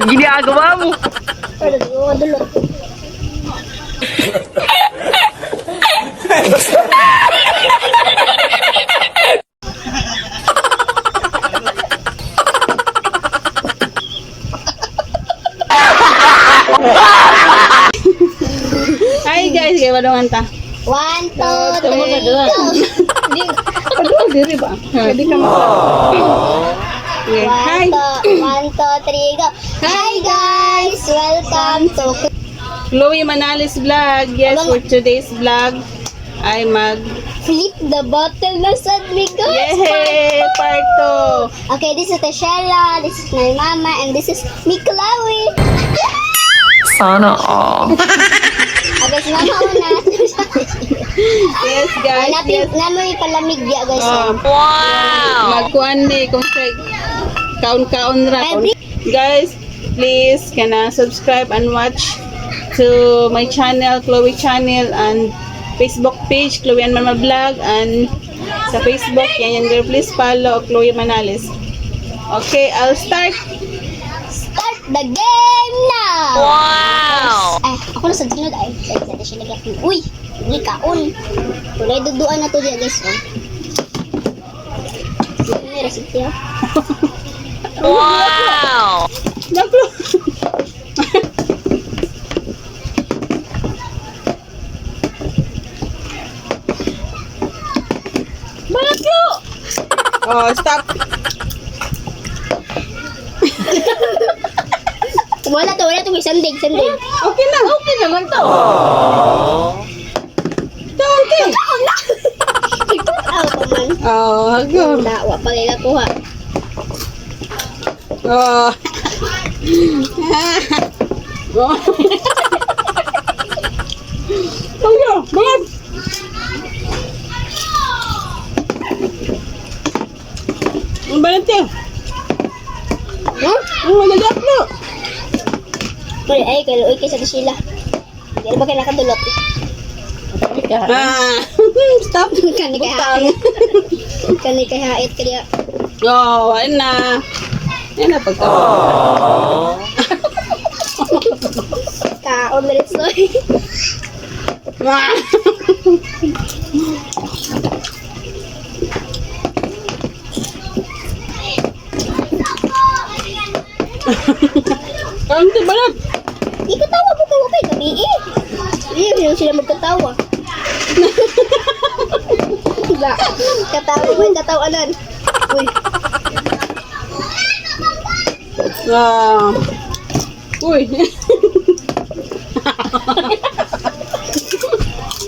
Ginagawa mo. Dulot. Hi guys, kaya badungan ta. 1, 2, 3, go! Aduh, diri ba? Hindi ka mo. Okay. Hi. 1, 2, 3, go! Hi guys! Welcome to Chloe Manales vlog. Yes, for today's vlog ay mag Flip the Bottle ng Sadmi guys! Yay! Part 2. Okay, this is Tashella, this is my mama, and this is me, Chloe. Sana all. Okay, si mama una. Yes guys. Yes. Namoy palamig ya guys. Wow. Magkuan ni kung sa kaon-kaon ra. Guys, please kana subscribe and watch to my channel, Chloe channel, and Facebook page, Chloe and Mama Vlog, and sa Facebook, yan girl, please follow Chloe Manales. Okay, I'll start. Start the game now! Wow. Ay, ako na sa dinod ay. Sa siya nagapin. Uy! Hindi kaon. Kulay duduan na to dyan guys. May recipe ha. Wow. Naklo. Baklo. Oh, stop. Wala to sandig. Okay na. Okay naman to. Okay. Aw pa man. Oh, hago. Wala, wa pa kaya kuha. Oh. Oh. Ayo, bangat. Ang banat yan. Huh? Ang malagap mo. Uy, ay, kaluoy kay sa sila. Hindi ba kayo nakadulot? Ah. Stop. Kani kay hait. Kani kay hait kaya. Oh, ayun na. Ayun na pagka. Kaon na rin soy. Ah. Ang tibalat. Ikatawa mo kayo kay gabi eh. Hindi sila magkatawa. Wala. Katawanan. Uy. Ah. Uy.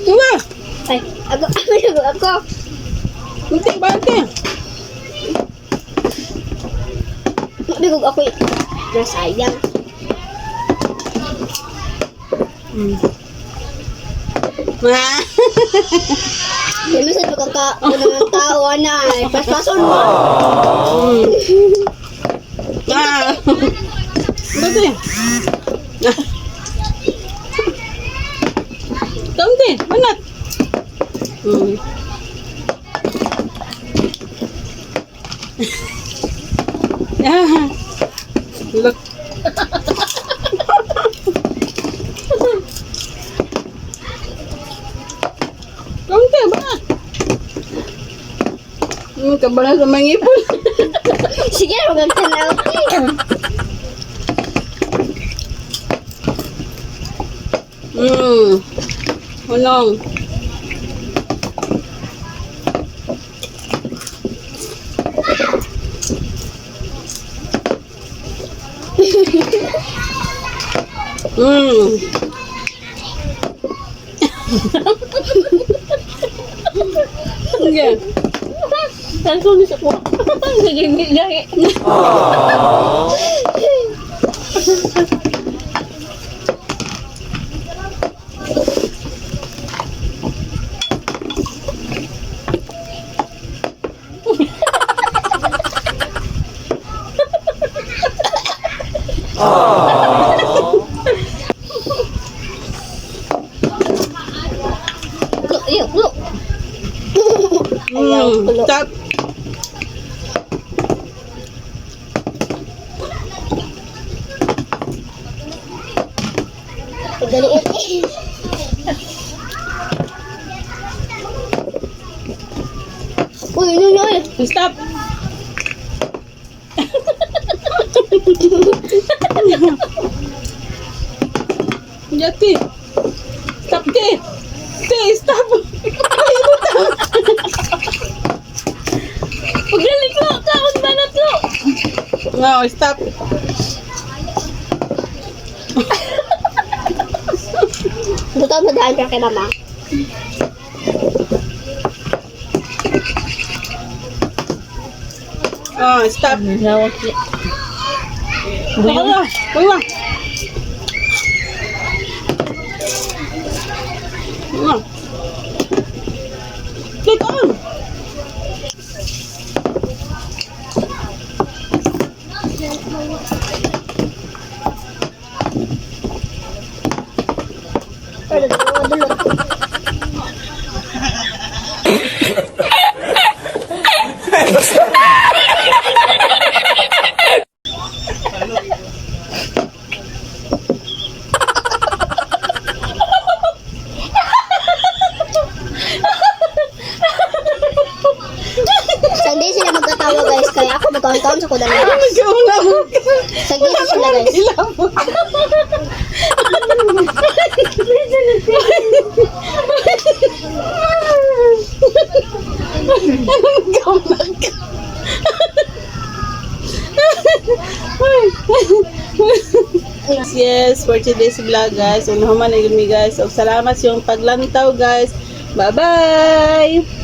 Wala. Ay, ako. Muntik ba ate? Bigog ako eh. Nasayang. Ah. Ano sa pagkakauna ng tawa na eh. Paspason mo. Ah. Dati. Dati, manat. Ah. Look. Dati, manat. Kabala sa mga ipon. Sige, magagtanaw. Unong. Sige. Saan ko nisa po? Gagay. Ayaw, kulo. Stop. Galiit eh. Uy, yun yun. Stop! Yati! Stop, Ti! Ti, stop! Paglalit mo, kaon ba na to? No, stop! Gusto mo dahil ka kay mama? Oh, stop! Lawak Wala! Wala! Wala! Click on! Pero dulot. Sagdi sila magkatawa guys, kaya ako magkaon-kaon sa kuda nila. Nag-ulam ka! Sagdi sila guys. Ilam mo! Nag-ulam ka! Yes, for today's vlog guys. Unahuman na yun mi guys. So, salamat sa yung paglantaw guys. Bye-bye!